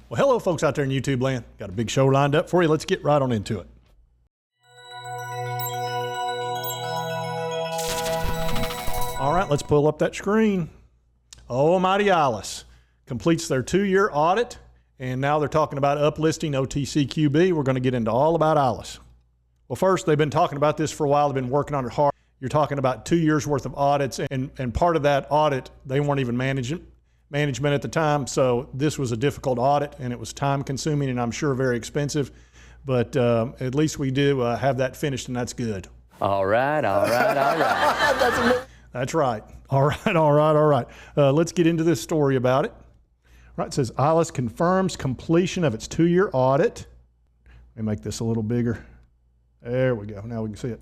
Well, hello folks out there in YouTube land. Got a big show lined up for you. Let's get right on into it. All right, let's pull up that screen. Almighty Ilus completes their 2-year audit, and now they're talking about uplisting OTCQB. We're going to get into all about Ilus. Well, first, they've been talking about this for a while. They've been working on it hard. You're talking about 2 years worth of audits, and part of that audit, they weren't even management at the time, so this was a difficult audit, and it was time consuming and I'm sure very expensive, but at least we do have that finished, and that's good. All right. That's right. All right. Let's get into this story about it. Right, it says Ilus confirms completion of its 2-year audit. Let me make this a little bigger. There we go. Now we can see it.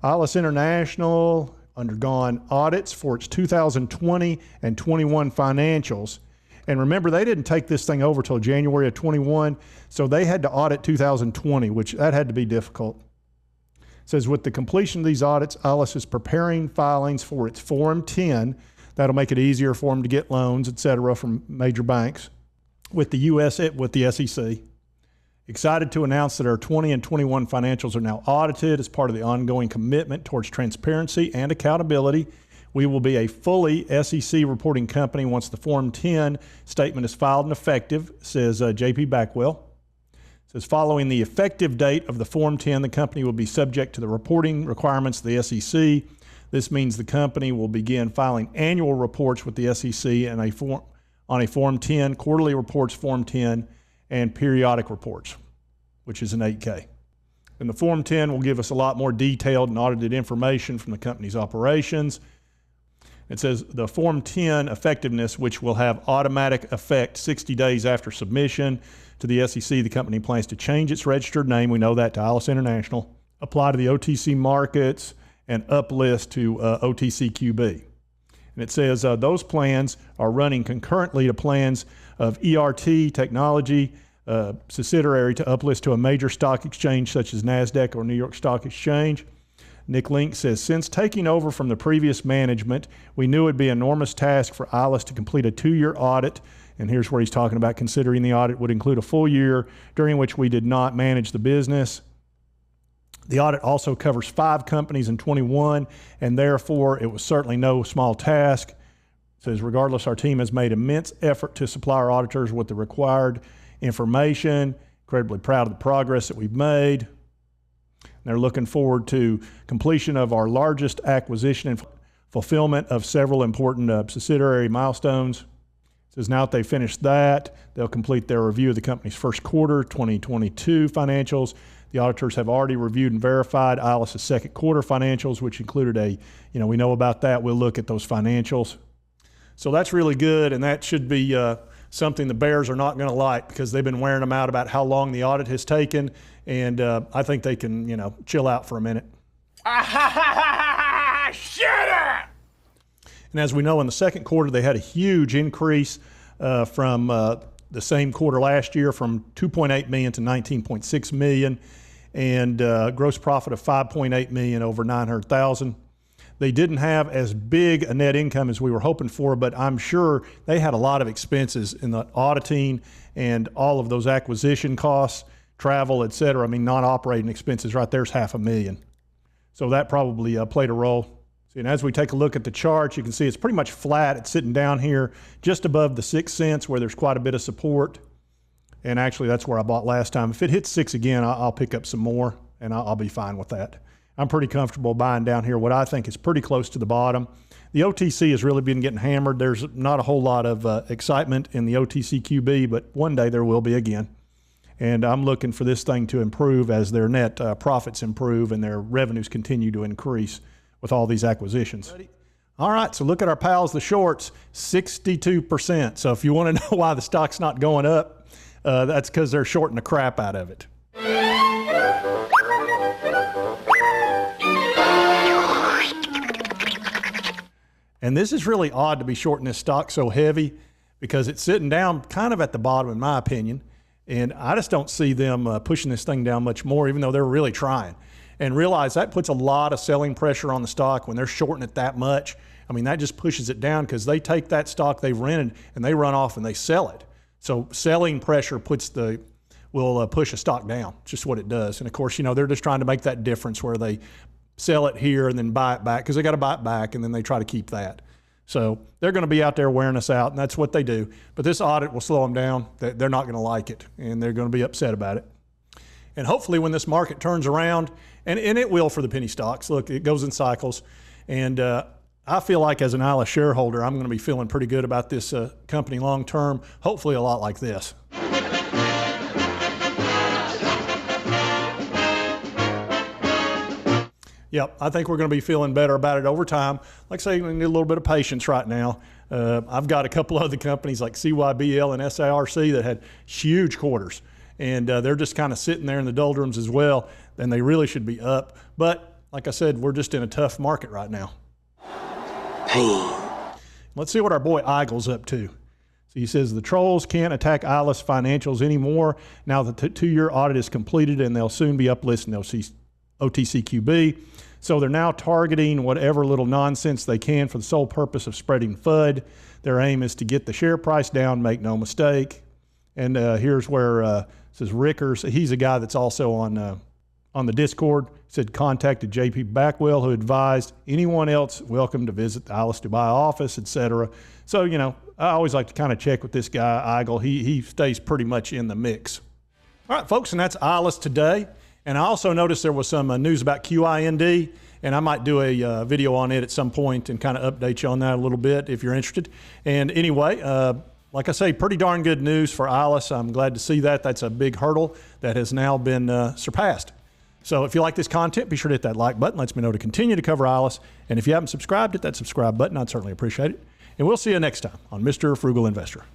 Ilus International undergone audits for its 2020 and 21 financials. And remember, they didn't take this thing over till January of 21, so they had to audit 2020, which that had to be difficult. It says with the completion of these audits, Ilus is preparing filings for its Form 10. That'll make it easier for them to get loans, et cetera, from major banks with the SEC. Excited to announce that our 20 and 21 financials are now audited as part of the ongoing commitment towards transparency and accountability. We will be a fully SEC reporting company once the Form 10 statement is filed and effective, says JP Backwell. It says following the effective date of the Form 10, the company will be subject to the reporting requirements of the SEC. This means the company will begin filing annual reports with the SEC on a Form 10, quarterly reports Form 10, and periodic reports, which is an 8K. And the Form 10 will give us a lot more detailed and audited information from the company's operations. It says the Form 10 effectiveness, which will have automatic effect 60 days after submission to the SEC. The company plans to change its registered name, we know that, to Ilus International, apply to the OTC markets, and uplist to OTCQB. And it says those plans are running concurrently to plans of ERT technology subsidiary to uplist to a major stock exchange such as NASDAQ or New York Stock Exchange. Nick Link says, since taking over from the previous management, we knew it would be an enormous task for Ilus to complete a 2-year audit. And here's where he's talking about considering the audit would include a full year during which we did not manage the business. The audit also covers 5 companies in 21, and therefore it was certainly no small task. It says, regardless, our team has made immense effort to supply our auditors with the required information. Incredibly proud of the progress that we've made. And they're looking forward to completion of our largest acquisition and fulfillment of several important subsidiary milestones. It says now that they've finished that, they'll complete their review of the company's first quarter 2022 financials. The auditors have already reviewed and verified Ilus' second quarter financials, which included we know about that. We'll look at those financials. So that's really good, and that should be something the bears are not going to like, because they've been wearing them out about how long the audit has taken, and I think they can, chill out for a minute. Shut up! And as we know, in the second quarter, they had a huge increase from the same quarter last year, from 2.8 million to 19.6 million, and gross profit of 5.8 million, over 900,000. They didn't have as big a net income as we were hoping for, but I'm sure they had a lot of expenses in the auditing and all of those acquisition costs, travel, et cetera. I mean, non-operating expenses right there's $500,000. So that probably played a role. And as we take a look at the chart, you can see it's pretty much flat. It's sitting down here just above the 6 cents, where there's quite a bit of support. And actually, that's where I bought last time. If it hits 6 again, I'll pick up some more, and I'll be fine with that. I'm pretty comfortable buying down here what I think is pretty close to the bottom. The OTC has really been getting hammered. There's not a whole lot of excitement in the OTCQB, but one day there will be again. And I'm looking for this thing to improve as their net profits improve and their revenues continue to increase with all these acquisitions. All right, so look at our pals, the shorts, 62%. So if you want to know why the stock's not going up, that's because they're shorting the crap out of it. And this is really odd to be shorting this stock so heavy, because it's sitting down kind of at the bottom, in my opinion. And I just don't see them pushing this thing down much more, even though they're really trying. And realize that puts a lot of selling pressure on the stock when they're shorting it that much. I mean, that just pushes it down, because they take that stock they've rented and they run off and they sell it. So selling pressure will push a stock down. It's just what it does. And of course, they're just trying to make that difference where they sell it here and then buy it back, because they got to buy it back, and then they try to keep that. So they're going to be out there wearing us out, and that's what they do. But this audit will slow them down. They're not going to like it, and they're going to be upset about it. And hopefully when this market turns around, and it will for the penny stocks, look, it goes in cycles. And I feel like as an Ilus shareholder, I'm going to be feeling pretty good about this company long term, hopefully a lot like this. Yep, I think we're going to be feeling better about it over time. Like I say, we need a little bit of patience right now. I've got a couple other companies like CYBL and SARC that had huge quarters, and they're just kind of sitting there in the doldrums as well, and they really should be up. But like I said, we're just in a tough market right now. Pain. Let's see what our boy Eigel's up to. So he says the trolls can't attack Ilus financials anymore now that the 2-year audit is completed, and they'll soon be uplisted in OTCQB. So they're now targeting whatever little nonsense they can for the sole purpose of spreading FUD. Their aim is to get the share price down, make no mistake. And here's where it says Rickers, he's a guy that's also on the Discord, said contacted JP Backwell, who advised anyone else welcome to visit the Ilus Dubai office, etc. So, I always like to kind of check with this guy, Eigel. He stays pretty much in the mix. All right, folks, and that's Ilus today. And I also noticed there was some news about QIND, and I might do a video on it at some point and kind of update you on that a little bit if you're interested. And anyway, like I say, pretty darn good news for Ilus. I'm glad to see that. That's a big hurdle that has now been surpassed. So if you like this content, be sure to hit that like button. Lets me know to continue to cover Ilus. And if you haven't subscribed, hit that subscribe button. I'd certainly appreciate it. And we'll see you next time on Mr. Frugal Investor.